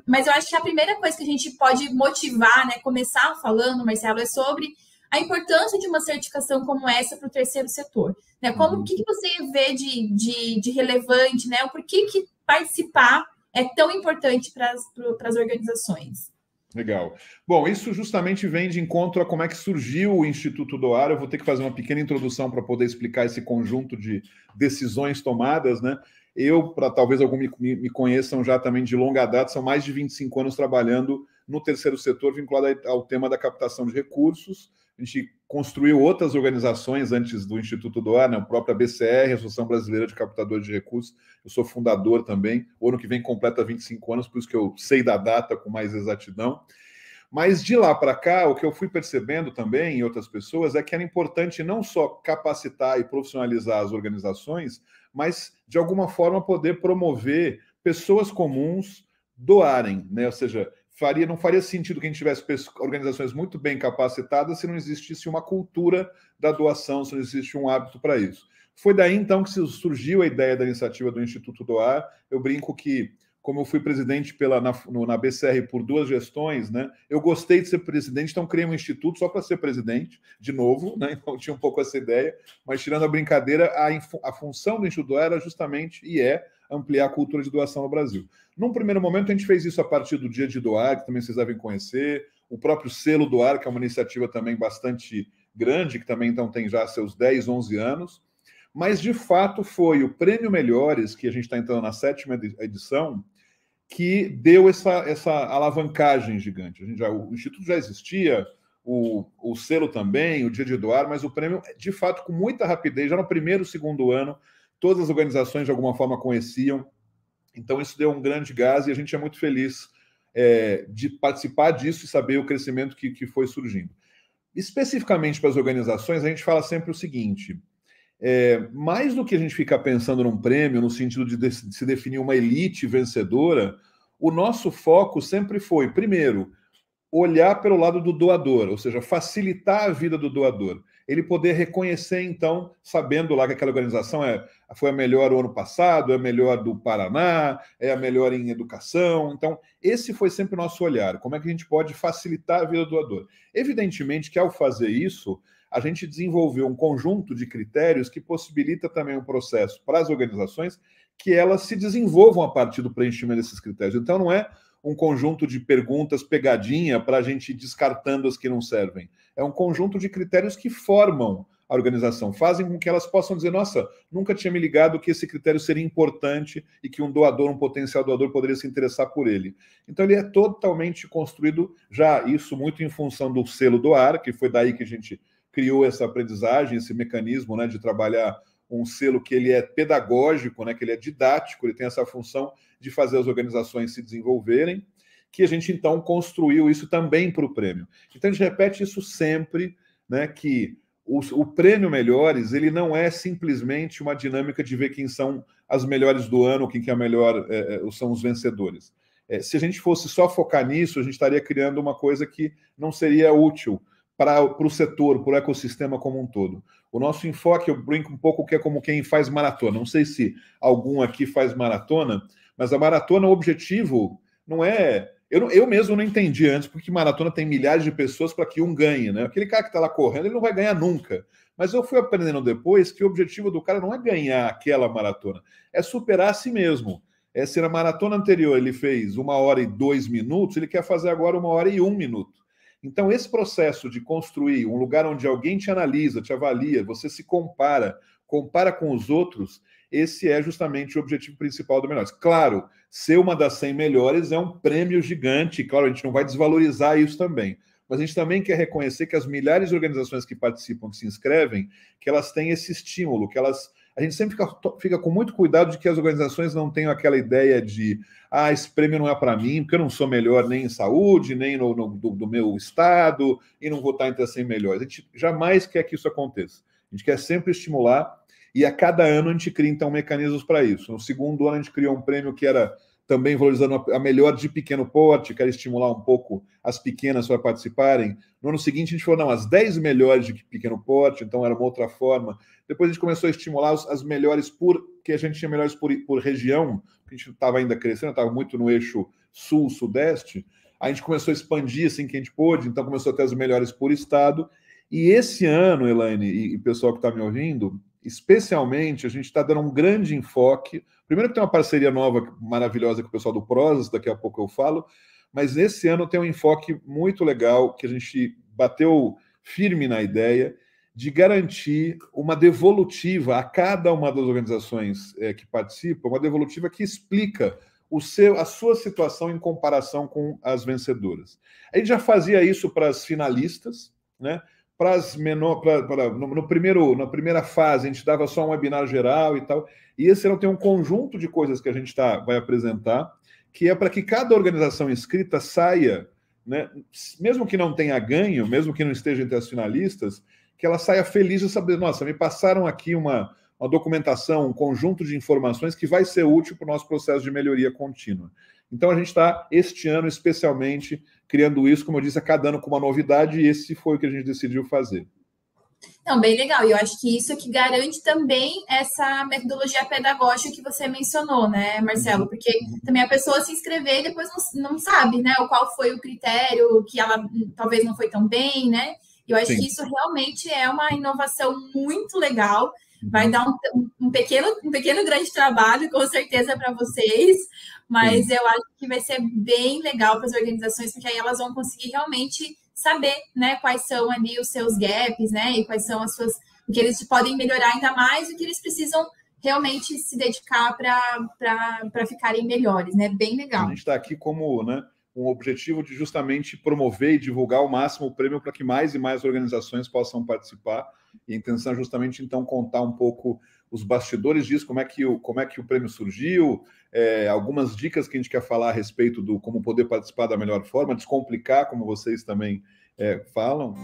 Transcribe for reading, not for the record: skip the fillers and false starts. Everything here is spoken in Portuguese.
Mas eu acho que a primeira coisa que a gente pode motivar, né, começar falando, Marcelo, é sobre a importância de uma certificação como essa para o terceiro setor. Né? Como que você vê de relevante, né? Por que participar é tão importante para as organizações? Legal. Bom, isso justamente vem de encontro a como é que surgiu o Instituto DOAR. Eu vou ter que fazer uma pequena introdução para poder explicar esse conjunto de decisões tomadas, né? Eu, para talvez alguns me conheçam já também de longa data, são mais de 25 anos trabalhando no terceiro setor vinculado ao tema da captação de recursos. A gente construiu outras organizações antes do Instituto DOAR, né? A própria BCR, Associação Brasileira de Captadores de Recursos. Eu sou fundador também. O ano que vem completa 25 anos, por isso que eu sei da data com mais exatidão. Mas de lá para cá, o que eu fui percebendo também em outras pessoas é que era importante não só capacitar e profissionalizar as organizações, mas de alguma forma poder promover pessoas comuns doarem, né? Ou seja, não faria sentido que a gente tivesse organizações muito bem capacitadas se não existisse uma cultura da doação, se não existisse um hábito para isso. Foi daí, então, que surgiu a ideia da iniciativa do Instituto Doar. Eu brinco que, como eu fui presidente na BCR por 2 gestões, né, eu gostei de ser presidente, então criei um instituto só para ser presidente, de novo, né, então tinha um pouco essa ideia, mas tirando a brincadeira, a função do Instituto Doar era justamente, e ampliar a cultura de doação no Brasil. Num primeiro momento, a gente fez isso a partir do Dia de Doar, que também vocês devem conhecer, o próprio Selo Doar, que é uma iniciativa também bastante grande, que também então tem já seus 10, 11 anos, mas de fato foi o Prêmio Melhores, que a gente está entrando na 7ª edição, que deu essa alavancagem gigante. O Instituto já existia, o selo também, o Dia de Doar, mas o prêmio, de fato, com muita rapidez, já no primeiro, segundo ano, todas as organizações de alguma forma conheciam. Então, isso deu um grande gás e a gente é muito feliz de participar disso e saber o crescimento que foi surgindo. Especificamente para as organizações, a gente fala sempre o seguinte: mais do que a gente ficar pensando num prêmio, no sentido de se definir uma elite vencedora, o nosso foco sempre foi, primeiro, olhar pelo lado do doador, ou seja, facilitar a vida do doador. Ele poder reconhecer, então, sabendo lá que aquela organização foi a melhor o ano passado, é a melhor do Paraná, é a melhor em educação. Então, esse foi sempre o nosso olhar. Como é que a gente pode facilitar a vida do doador? Evidentemente que, ao fazer isso, a gente desenvolveu um conjunto de critérios que possibilita também um processo para as organizações que elas se desenvolvam a partir do preenchimento desses critérios. Então, não é um conjunto de perguntas pegadinha para a gente ir descartando as que não servem. É um conjunto de critérios que formam a organização, fazem com que elas possam dizer: nossa, nunca tinha me ligado que esse critério seria importante e que um doador, um potencial doador, poderia se interessar por ele. Então, ele é totalmente construído já, isso muito em função do selo Doar, que foi daí que a gente criou essa aprendizagem, esse mecanismo, né, de trabalhar um selo que ele é pedagógico, né, que ele é didático, ele tem essa função de fazer as organizações se desenvolverem, que a gente, então, construiu isso também para o prêmio. Então, a gente repete isso sempre, né, que o Prêmio Melhores, ele não é simplesmente uma dinâmica de ver quem são as melhores do ano, quem que é a melhor, são os vencedores. Se a gente fosse só focar nisso, a gente estaria criando uma coisa que não seria útil para o setor, para o ecossistema como um todo. O nosso enfoque, eu brinco um pouco, que é como quem faz maratona. Não sei se algum aqui faz maratona, mas a maratona, o objetivo não é... Eu mesmo não entendi antes, porque maratona tem milhares de pessoas para que um ganhe, né? Aquele cara que está lá correndo, ele não vai ganhar nunca. Mas eu fui aprendendo depois que o objetivo do cara não é ganhar aquela maratona, é superar a si mesmo. Se na maratona anterior ele fez 1h02 ele quer fazer agora 1h01. Então, esse processo de construir um lugar onde alguém te analisa, te avalia, você se compara com os outros, esse é justamente o objetivo principal do Melhores. Claro, ser uma das 100 melhores é um prêmio gigante, claro, a gente não vai desvalorizar isso também, mas a gente também quer reconhecer que as milhares de organizações que participam, que se inscrevem, que elas têm esse estímulo, que elas... A gente sempre fica com muito cuidado de que as organizações não tenham aquela ideia de esse prêmio não é para mim, porque eu não sou melhor nem em saúde, nem do meu estado, e não vou estar entre as 100 melhores. A gente jamais quer que isso aconteça. A gente quer sempre estimular, e a cada ano a gente cria, então, mecanismos para isso. No segundo ano, a gente criou um prêmio que era também valorizando a melhor de pequeno porte, que era estimular um pouco as pequenas para participarem. No ano seguinte, a gente falou, não, as 10 melhores de pequeno porte, então era uma outra forma. Depois a gente começou a estimular as melhores que a gente tinha melhores por região, que a gente estava ainda crescendo, estava muito no eixo sul, sudeste, a gente começou a expandir assim que a gente pôde, então começou a ter as melhores por estado. E esse ano, Elaine e pessoal que está me ouvindo, especialmente, a gente está dando um grande enfoque. Primeiro que tem uma parceria nova, maravilhosa com o pessoal do Prozas, daqui a pouco eu falo, mas esse ano tem um enfoque muito legal, que a gente bateu firme na ideia de garantir uma devolutiva a cada uma das organizações que participam, uma devolutiva que explica a sua situação em comparação com as vencedoras. A gente já fazia isso para as finalistas, né? Para as na primeira fase, a gente dava só um webinar geral e tal, e esse ano tem um conjunto de coisas que a gente vai apresentar, que é para que cada organização inscrita saia, né, mesmo que não tenha ganho, mesmo que não esteja entre as finalistas, que ela saia feliz de saber, nossa, me passaram aqui uma documentação, um conjunto de informações que vai ser útil para o nosso processo de melhoria contínua. Então, a gente está, este ano, especialmente, criando isso, como eu disse, a cada ano com uma novidade, e esse foi o que a gente decidiu fazer. Não, bem legal. E eu acho que isso é que garante também essa metodologia pedagógica que você mencionou, né, Marcelo? Porque também a pessoa se inscrever e depois não sabe, né, qual foi o critério, que ela talvez não foi tão bem, né? E eu acho que isso realmente é uma inovação muito legal. Vai dar um pequeno grande trabalho, com certeza, para vocês, mas eu acho que vai ser bem legal para as organizações, porque aí elas vão conseguir realmente saber, né, quais são ali os seus gaps, né, e quais são o que eles podem melhorar ainda mais, o que eles precisam realmente se dedicar para ficarem melhores, né? Bem legal. A gente está aqui como, né, um objetivo de justamente promover e divulgar ao máximo o prêmio para que mais e mais organizações possam participar. E a intenção é justamente, então, contar um pouco os bastidores disso, como é que o prêmio surgiu, algumas dicas que a gente quer falar a respeito do como poder participar da melhor forma, descomplicar, como vocês também falam.